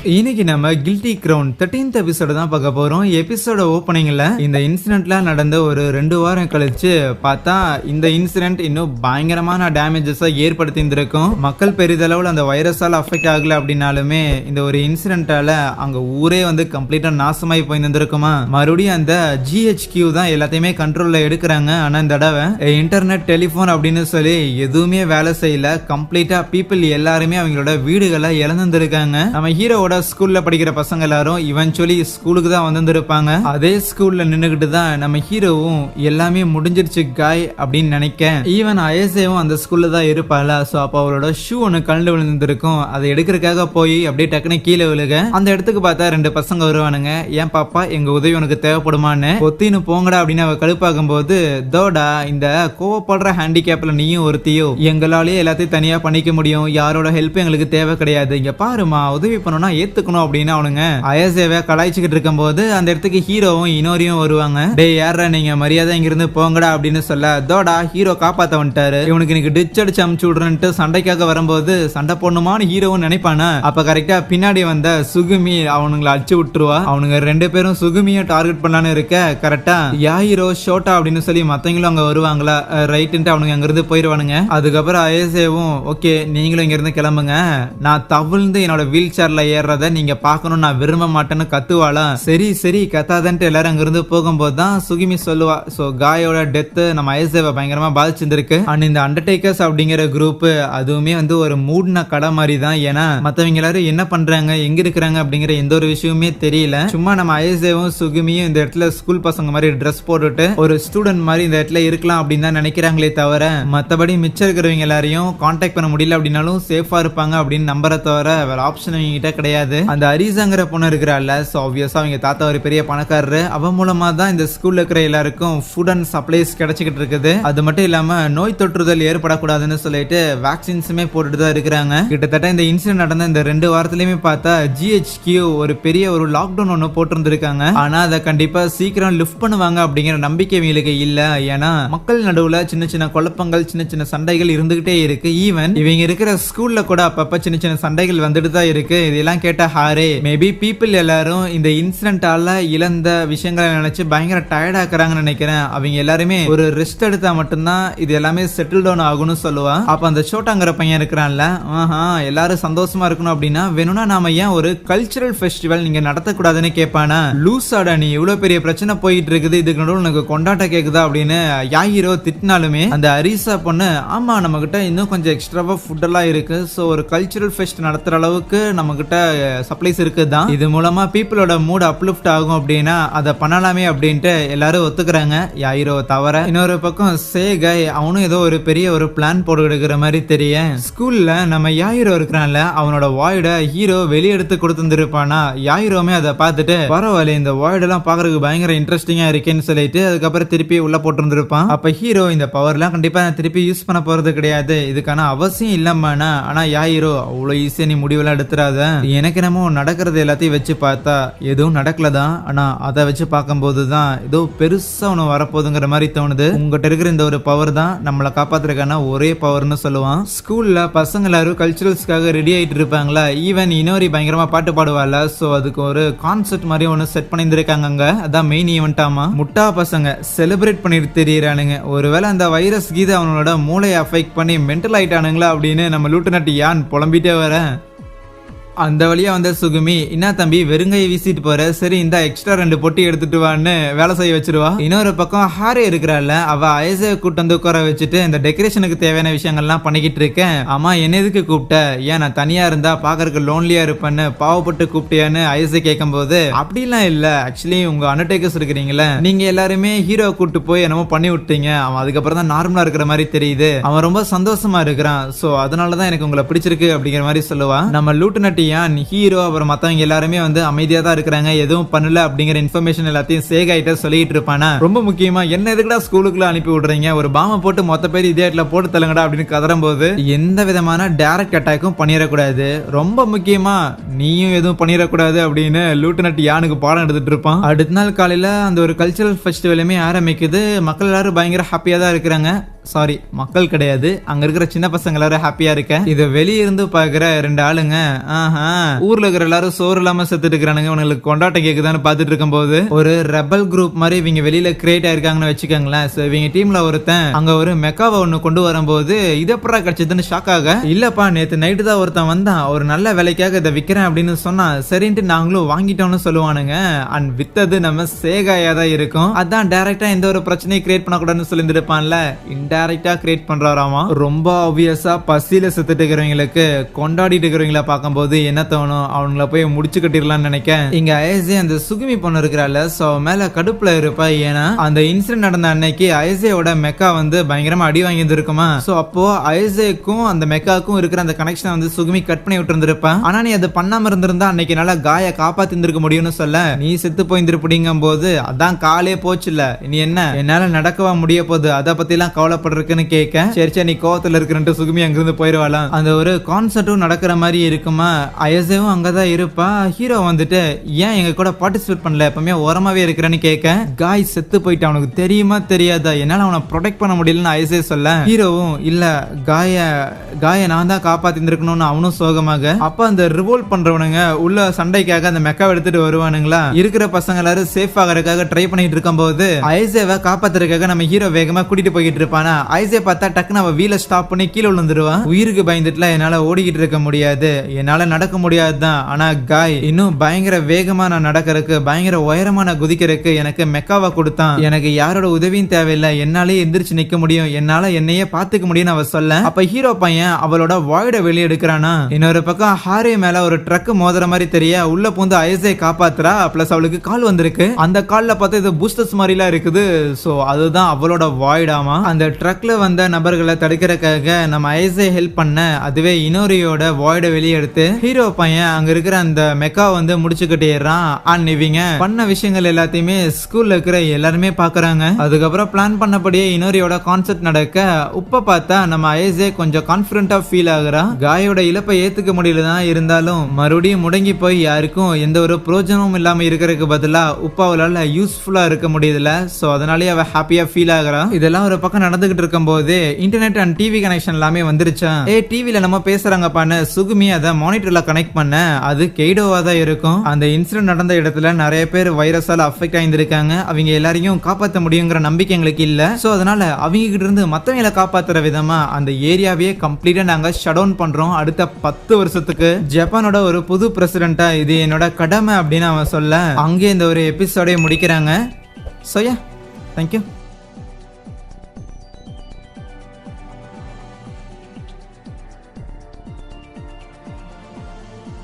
இன்னைக்கு நம்ம guilty crown 13th எபிசோட தான் பார்க்க போறோம். எபிசோட ஓப்பனிங்ல இந்த இன்சிடென்ட்லாம் நடந்த ஒரு 2 வாரம் கழிச்சு பார்த்தா இந்த இன்சிடென்ட் இன்னும் பயங்கரமான டேமேஜஸ் ஏற்படுத்தி இருந்திருக்கும். மக்கள் பெரிதளவில் அந்த வைரஸால அஃபெக்ட் ஆகல அப்படின்னாலுமே இந்த ஒரு இன்சிடென்ட்டால அங்க ஊரே வந்து கம்ப்ளீட்டா நாசமாயி போயிருந்திருக்குமா. மறுபடியும் அந்த GHQ தான் எல்லாத்தையுமே கண்ட்ரோல்ல எடுக்கிறாங்க. ஆனா இந்த தடவை இன்டர்நெட் டெலிபோன் அப்படின்னு சொல்லி எதுவுமே வேலை செய்யல. கம்ப்ளீட்டா பீப்புள் எல்லாருமே அவங்களோட வீடுகளை இழந்திருக்காங்க. நம்ம ஹீரோவோட ஸ்கூல்ல படிக்கிற பசங்க எல்லாரும் இவென்ச்சுவலி ஸ்கூலுக்கு தான் வந்திருப்பாங்க. அதே ஸ்கூல்ல நின்னுகிட்டு தான் நம்ம ஹீரோவும் எல்லாமே முடிஞ்சிருச்சு காய் அப்படின்னு நினைக்க ஈவன் அயசேவும் அந்த ஸ்கூல்ல தான் இருப்பாள. சோ அப்ப அவளோட ஷூ ஒன்னு கலந்து விழுந்திருக்கும். அதை எடுக்கிறதுக்காக போய் அப்படியே டக்குனு கீழே விழுக அந்த இடத்துக்கு பார்த்தா 2 பசங்க வருவானுங்க. ஏன் பாப்பா எங்க உதவி உனக்கு தேவைப்படுமான்னு ஒத்தின்னு போங்கடா அப்படின்னு அவ கழுப்பாகும் போது தோடா இந்த கோவப்படுற ஹேண்டிகேப்ல நீயும் ஒருத்தியோ எங்களாலேயே எல்லாத்தையும் தனியா பண்ணிக்க முடியும், யாரோட ஹெல்ப் எங்களுக்கு தேவை கிடையாது, இங்க பாருமா உதவி பண்ணணும்னா ஏத்துக்கணும் அப்படின்னு அவனுங்க அயசேவை கலாய்ச்சிக்கிட்டு இருக்கும் போது அந்த இடத்துக்கு ஹீரோவும் இனோரியும் வருவாங்க. டே யாரா நீங்க மரியாதை இங்கிருந்து போங்கடா அப்படின்னு சொல்ல தோடா ஹீரோ காப்பாத்த வந்துட்டாரு. இவனுக்கு இன்னைக்கு டிச் அடிச்சு அமுச்சு விடுறேன்ட்டு சண்டைக்காக வரும்போது சண்டை போடணுமான்னு ஹீரோவும் நினைப்பானா. அப்ப கரெக்டா பின்னாடி வந்த சுகுமி அவனுங்களை அடிச்சு விட்டுருவா. அவனுங்க 2 பேரும் சுகுமியை டார்கெட் பண்ணலான்னு இருக்க கரெக்டா யாயிரோ ஷோட்டா அப்படின்னு சொல்லி மத்தவங்களும் அங்க வருவாங்களா. ரைட்டு அவனுங்க அங்க இருந்து போயிருவானுங்க. அதுக்கப்புறம் அயசேவும் ஓகே நீங்களும் இங்க இருந்து கிளம்புங்க, நான் தவிழ்ந்து என்னோட வீல் சேர்ல ஏறத நீங்க பாக்கணும், நான் விரும்ப மாட்டேன்னு கத்துவாளா. சரி சரி கத்தாதன்ட்டு எல்லாரும் அங்க இருந்து போகும்போது தான் சுகிமி சொல்லுவா. சோ காயோட டெத் நம்ம அயசேவை பயங்கரமா பாதிச்சிருக்கு. அண்ட் இந்த அண்டர்டேக்கர்ஸ் அப்படிங்கிற குரூப் அதுவுமே வந்து ஒரு மூடின கடை மாதிரி தான். ஏன்னா மத்தவங்க எல்லாரும் என்ன பண்றாங்க எங்க இருக்கிறாங்க அப்படிங்கிற எந்த ஒரு விஷயமுமே தெரியல. சும்மா நம்ம அயசேவும் சுகிமியும் இந்த இடத்துல ஸ்கூல் பசங்க மாதிரி ட்ரெஸ் போட்டுட்டு ஒரு ஸ்டூடெண்ட் மாதிரி இந்த இடத்துல இருக்கலாம் அப்படின்னு தான் நினைக்கிறாங்களே தவிர மத்தபடி மிச்சம் இருக்கிறவங்க எல்லாரையும் கான்டாக்ட் பண்ண முடியல அப்படின்னாலும் சேஃபா இருப்பாங்க அப்படின்னு நம்பரை தவிர வேற ஆப்ஷன் அவங்க கிட்ட கிடையாது. அந்த அரிசாங்கிற பொண்ணு இருக்கிறாள். சோ ஆப்வியஸா அவங்க தாத்தா ஒரு பெரிய பணக்காரரு. அவன் மூலமா தான் இந்த ஸ்கூல்ல இருக்கிற எல்லாருக்கும் ஃபுட் அண்ட் சப்ளைஸ் கிடைச்சிக்கிட்டு இருக்குது. அது மட்டும் இல்லாம நோய் தொற்றுதல் ஏற்படக்கூடாதுன்னு சொல்லிட்டு வேக்சின்ஸுமே போட்டுட்டு தான் இருக்கிறாங்க. கிட்டத்தட்ட இந்த இன்சிடென்ட் நடந்த இந்த 2 வாரத்திலயுமே பார்த்தா GHQ ஒரு பெரிய ஒரு லாக்டவுன் ஒன்னு போட்டிருந்திருக்காங்க. ஆனா அதை கண்டிப்பா சீக்கிரம் லிஃப்ட் பண்ணுவாங்க அப்படிங்கிற நம்பிக்கை இவங்களுக்கு இல்ல. ஏன்னா மக்கள் நடுவுல சின்ன சின்ன குழப்பங்கள் சின்ன சின்ன சண்டைகள் இருந்துகிட்டே இருக்கு. ஈவன் இவங்க இருக்கிற ஸ்கூல்ல கூட அப்பப்ப சின்ன சின்ன சண்டைகள் வந்துட்டு தான் இருக்கு. இதெல்லாம் கேட்ட ஹாரே மேபி பீப்புள் எல்லாரும் இந்த இன்சிடென்ட்டால இழந்த விஷயங்களை நினைச்சு பயங்கர டயர்ட் ஆக்குறாங்கன்னு நினைக்கிறேன். அவங்க எல்லாருமே ஒரு ரெஸ்ட் எடுத்தா மட்டும்தான் இது எல்லாமே செட்டில் டவுன் ஆகும்னு சொல்லுவா. அப்ப அந்த சோட்டாங்கிற பையன் இருக்கிறான்ல, எல்லாரும் சந்தோஷமா இருக்கணும் அப்படின்னா வேணும்னா நாம ஏன் ஒரு கல்ச்சரல் ஃபெஸ்டிவல் நீங்க நடத்தக்கூடாதுன்னு கேட்பானா. லூசாடா நீ இவ்வளவு பெரிய பிரச்சனை போயிட்டு இருக்குது, இதுக்கு நடுவில் உனக்கு கொண்டாட்டம் கேக்குதா அப்படின்னு யாயிரோ திட்டினாலுமே அந்த அரிசா பொண்ணு ஆமா நம்ம கிட்ட இன்னும் கொஞ்சம் எக்ஸ்ட்ராவா ஃபுட் எல்லாம் இருக்கு, சோ ஒரு கல்ச்சரல் ஃபெஸ்ட் நடத்துற அளவுக்கு நம்ம கிட்ட சப்ளைஸ் இருக்குதான், இது மூலமா பீப்புளோட மூட் அப்லிஃப்ட் ஆகும் அப்படின்னா அதை பண்ணலாமே அப்படின்ட்டு எல்லாரும் ஒத்துக்கிறாங்க. யாயிரோ தவிர இன்னொரு பக்கம் சேகை அவனும் ஏதோ ஒரு பெரிய ஒரு பிளான் போட்டு எடுக்கிற மாதிரி தெரியும். ஸ்கூல்ல நம்ம யாயிரோ இருக்கிறான்ல அவனோட வாய்ட ஹீரோ வெளியெடுத்து கொடுத்துருப்பானா. யாயிரோமே அதை பார்த்துட்டு பரவாயில்ல இந்த வாய்டெல்லாம் பாக்குறதுக்கு பயங்கர இன்ட்ரெஸ்டிங்கா இருக்கேன்னு சொல்லிட்டு அதுக்கப்புறம் திருப்பி உள்ள போட்டுருப்பான். அப்ப ஹீரோ இந்த பவர்லாம் கண்டிப்பா திருப்பி யூஸ் பண்ண போறது கிடையாது, இதுக்கான அவசியம் இல்லாமனா. ஆனா யாயிரோ அவ்வளவு ஈஸியா நீ முடிவெல்லாம் எடுத்துறாத, எனக்கு என்னமோ நடக்கிறது எல்லாத்தையும் வச்சு பார்த்தா எதுவும் நடக்கலதான், ஆனா அதை வச்சு பார்க்கும்போது தான் ஏதோ பெருசா ஒன்று வரப்போகுதுங்கிற மாதிரி தோணுது. உங்ககிட்ட இருக்கிற இந்த ஒரு பவர் தான் நம்மளை காப்பாத்துறதுக்கான ஒரே பவர்னு சொல்லுவான். ஸ்கூல்ல பசங்க எல்லாரும் கல்ச்சுரல்ஸ்க்காக ரெடி ஆயிட்டு இருப்பாங்களா. ஈவன் இனோரி பயங்கரமா பாட்டு பாடுவாள். சோ அதுக்கு ஒரு கான்செப்ட் மாதிரி ஒன்று செட் பண்ணியிருக்காங்க. அதான் மெயின் ஈவென்ட்டாமா. முட்டா பசங்க செலிப்ரேட் பண்ணிட்டு தெரியறானுங்க. ஒருவேளை அந்த வைரஸ் கீதை அவனோட மூளையை அஃபெக்ட் பண்ணி மென்டல் ஆயிட்டானுங்களா அப்படின்னு நம்ம லூட்டனட் யான் புலம்பிட்டே வர அந்த வழியா வந்த சுகுமி என்ன தம்பி வெறுங்கையை வீசிட்டு போற, சரி இந்த எக்ஸ்ட்ரா 2 பொட்டி எடுத்துட்டு வான்னு வேலை செய்ய வச்சிருவா. இன்னொரு பக்கம் ஹாரே இருக்கிறாள். அவ அயசை கூட்டு வந்து உட்கார வச்சுட்டு இந்த டெக்கரேஷனுக்கு தேவையான விஷயங்கள்லாம் பண்ணிக்கிட்டு இருக்கேன். ஆமா என்ன எதுக்கு கூப்பிட்ட, ஏன் நான் தனியா இருந்தா பாக்குறதுக்கு லோன்லியா இருப்பேன்னு பாவப்பட்டு கூப்பிட்டியான்னு அயசை கேட்கும் போது அப்படிலாம் இல்ல, ஆக்சுவலி உங்க அண்டர்டேக்கர்ஸ் இருக்கிறீங்களே நீங்க எல்லாருமே ஹீரோ கூட்டு போய் என்னமோ பண்ணி விட்டீங்க, அவன் அதுக்கப்புறம் தான் நார்மலா இருக்கிற மாதிரி தெரியுது, அவன் ரொம்ப சந்தோஷமா இருக்கிறான், சோ அதனாலதான் எனக்கு உங்களை பிடிச்சிருக்கு அப்படிங்கிற மாதிரி சொல்லுவா. நம்ம லூட்டனட் ஹீரோ அப்புறம் மத்தவங்க எல்லாருமே வந்து அமைதியா தான் இருக்கிறாங்க, எதுவும் பண்ணல அப்படிங்கிற இன்ஃபர்மேஷன் எல்லாத்தையும் சேகாயிட்ட சொல்லிட்டு இருப்பானா. ரொம்ப முக்கியமா என்ன எதுக்குடா ஸ்கூலுக்குள்ள அனுப்பி விடுறீங்க, ஒரு பாம்பை போட்டு மொத்த பேர் இதே இடத்துல போட்டு தள்ளுங்கடா அப்படின்னு கதறும் போது எந்த விதமான டைரக்ட் அட்டாக்கும் பண்ணிடக்கூடாது, ரொம்ப முக்கியமா நீயும் எதுவும் பண்ணிடக்கூடாது அப்படின்னு லூட்டனட் யானுக்கு பாடம் எடுத்துட்டு இருப்பான். அடுத்த நாள் காலையில அந்த ஒரு கல்ச்சரல் ஃபெஸ்டிவலுமே ஆரம்பிக்குது. மக்கள் எல்லாரும் பயங்கர ஹாப்பியா தான் இருக்கிறாங்க. சாரி மக்கள் கிடையாது, அங்க இருக்கிற சின்ன பசங்க எல்லாரும் ஹாப்பியா இருக்க. இத வெளிய இருந்து பாக்குற ரெண்டு ஆளுங்க ஊர்ல இருக்கிற எல்லாரும் சோறு இல்லாம செத்துட்டு இருக்கானுங்க, இவங்களுக்கு கொண்டாட்டம் கேக்குதான்னு பாத்துட்டு இருக்கும் போது ஒரு ரெபல் குரூப் மாதிரி இவங்க வெளியில கிரியேட் ஆயிருக்காங்கன்னு வச்சுக்கோங்களேன். இவங்க டீம்ல ஒருத்தன் அங்க ஒரு மெக்காவை ஒண்ணு கொண்டு வரும்போது இது எப்படா கிடைச்சதுன்னு ஷாக் ஆக, இல்லப்பா நேத்து நைட்டு தான் ஒருத்தன் வந்தான், ஒரு நல்ல விலைக்காக இதை விக்கிறேன் அப்படின்னு சொன்னா சரின்ட்டு நாங்களும் வாங்கிட்டோம்னு சொல்லுவானுங்க. அண்ட் வித்தது நம்ம சேகாயா தான் இருக்கும். அதான் டைரக்டா எந்த ஒரு பிரச்சனையும் கிரியேட் பண்ணக்கூடாதுன்னு சொல்லியிருப்பான்ல, இன்டைரக்டா கிரியேட் பண்றாராமா. ரொம்ப ஆப்வியஸா பசியில செத்துட்டு இருக்கிறவங்களுக்கு கொண்டாடிட்டு இருக்கிறவங்கள பார்க்கும்போது என்ன தோணும், அவங்கள போய் முடிச்சு கட்டிடலாம்னு நினைக்க. இங்க ஐசே அந்த சுகுமி பொண்ணு இருக்கிறாள், சோ மேல கடுப்புல இருப்பா. ஏன்னா அந்த இன்சிடென்ட் நடந்த அன்னைக்கு ஐசேயோட மெக்கா வந்து பயங்கரமா அடி வாங்கி இருந்திருக்குமா. சோ அப்போ ஐசேக்கும் அந்த மெக்காக்கும் இருக்கிற அந்த கனெக்ஷன் வந்து சுகுமி கட் பண்ணி விட்டு இருந்திருப்பான். ஆனா நீ அது பண்ணாம இருந்திருந்தா அன்னைக்கு நல்லா காய காப்பாத்தி இருந்திருக்க முடியும்னு சொல்ல, நீ செத்து போயிருந்திருப்பீங்கும் போது அதான் காலே போச்சு இல்ல, நீ என்ன என்னால நடக்கவா முடிய போகுது, அதை பத்தி எல்லாம் கவலைப்படுறதுன்னு கேட்க, சரி நீ கோவத்துல இருக்கிறன்ட்டு சுகுமி அங்கிருந்து போயிருவாளாம். அந்த ஒரு கான்சர்ட்டும் நடக்கிற மாதிரி இருக்குமா. ஐசேவும் அங்கதான் இருப்பா. ஹீரோ வந்துட்டு ஏன் எங்க கூட பார்ட்டிசிபேட் பண்ணல, எப்பவுமே ஓரமாவே இருக்கிறேன்னு கேட்க, காய் செத்து போயிட்டான் உனக்கு தெரியுமா தெரியாதா, என்னால அவனை ப்ரொடெக்ட் பண்ண முடியலன்னு ஐசே சொல்ல, ஹீரோவும் இல்ல காய நான் தான் காப்பாத்தி இருக்கணும்னு அவனும் சோகமாக. அப்ப அந்த ரிவோல்ட் பண்றவனுங்க உள்ள சண்டைக்காக அந்த மெக்காவை எடுத்துட்டு வருவானுங்களா. இருக்கிற பசங்க எல்லாரும் சேஃப் ஆகிறதுக்காக ட்ரை பண்ணிட்டு இருக்கும் போது ஐசேவை காப்பாத்துறதுக்காக நம்ம ஹீரோ வேகமா கூட்டிட்டு போயிட்டு இருப்பானா. ஐசே பார்த்தா டக்குன்னு அவ வீல ஸ்டாப் பண்ணி கீழே விழுந்துருவான். உயிருக்கு பயந்துட்டுல என்னால ஓடிக்கிட்டு இருக்க முடியாது, என்னால நடக்க முடியாதுதான். ஆனா காய் இன்னும் பயங்கர வேகமா நான் நடக்கிறதுக்கு, பயங்கர உயரமா நான் குதிக்கிறதுக்கு எனக்கு மெக்காவை கொடுத்தான். எனக்கு யாரோட உதவியும் தேவையில்லை, என்னாலே எந்திரிச்சு நிக்க முடியும், என்னால என்னையே பாத்துக்க முடியும்னு அவ சொல்ல, அப்ப ஹீரோ பையன் அவளோட வாய்ட வெளியே எடுக்கிறானா. இன்னொரு பக்கம் ஹாரே மேல ஒரு ட்ரக் மோதுற மாதிரி தெரிய உள்ள பூந்து ஐசே காப்பாத்துறா. பிளஸ் அவளுக்கு கால் வந்திருக்கு, அந்த கால்ல பார்த்தா இது பூஸ்டர்ஸ் மாதிரிலாம் இருக்குது. சோ அதுதான் அவளோட வாய்டாமா. அந்த ட்ரக்ல வந்த நபர்களை தடுக்கிறதுக்காக நம்ம ஐசே ஹெல்ப் பண்ண, அதுவே இனோரியோட வாய்ட வெளியே எடுத்து ஹீரோ பையன் அங்க இருக்கிற அந்த மெக்கா வந்து முடிச்சுக்கிட்டேறான். அண்ட் இவங்க பண்ண விஷயங்கள் எல்லாத்தையுமே ஸ்கூல்ல இருக்கிற எல்லாருமே பாக்குறாங்க. அதுக்கப்புறம் பிளான் பண்ணபடியே இனோரியோட கான்செப்ட் நடக்க, உப்ப பார்த்தா நம்ம ஐசே கொஞ்சம் கான்பிடண்டா ஃபீல் ஆகுறா. காயோட இழப்பை ஏத்துக்க முடியலதான், இருந்தாலும் மறுபடியும் முடங்கி போய் யாருக்கும் எந்த ஒரு பிரோஜனமும் இல்லாம இருக்கிறதுக்கு பதிலா உப்பாவளால யூஸ்ஃபுல்லா இருக்க முடியுதுல. சோ அதனாலேயே அவ ஹாப்பியா ஃபீல் ஆகுறா. இதெல்லாம் ஒரு பக்கம் நடந்துகிட்டு இருக்கும் போது இன்டர்நெட் அண்ட் டிவி கனெக்ஷன் எல்லாமே வந்துருச்சா. டிவில நம்ம பேசுறாங்கப்பான்னு சுகுமி அதை மானிட்டர்ல கனெக்ட் பண்ண, அது கெய்டோவா தான் இருக்கும். அந்த இன்சிடென்ட் நடந்த இடத்துல நிறைய பேர் வைரஸால அஃபெக்ட் ஆயிருந்திருக்காங்க. அவங்க எல்லாரையும் காப்பாற்ற முடியுங்கிற நம்பிக்கை எங்களுக்கு இல்ல. சோ அதனால அவங்க கிட்ட இருந்து மத்தவங்களை காப்பாத்துற விதமா அந்த ஏரியாவே கம்ப்ளீட்டா நாங்க ஷட் டவுன் பண்றோம். அடுத்த 10 வருஷத்துக்கு ஜப்பானோட ஒரு புது பிரசிடென்ட்டா இது என்னோட கடமை அப்படின்னு அவன் சொல்ல, அங்கே இந்த ஒரு எபிசோடை முடிக்கிறாங்க. So yeah, thank you.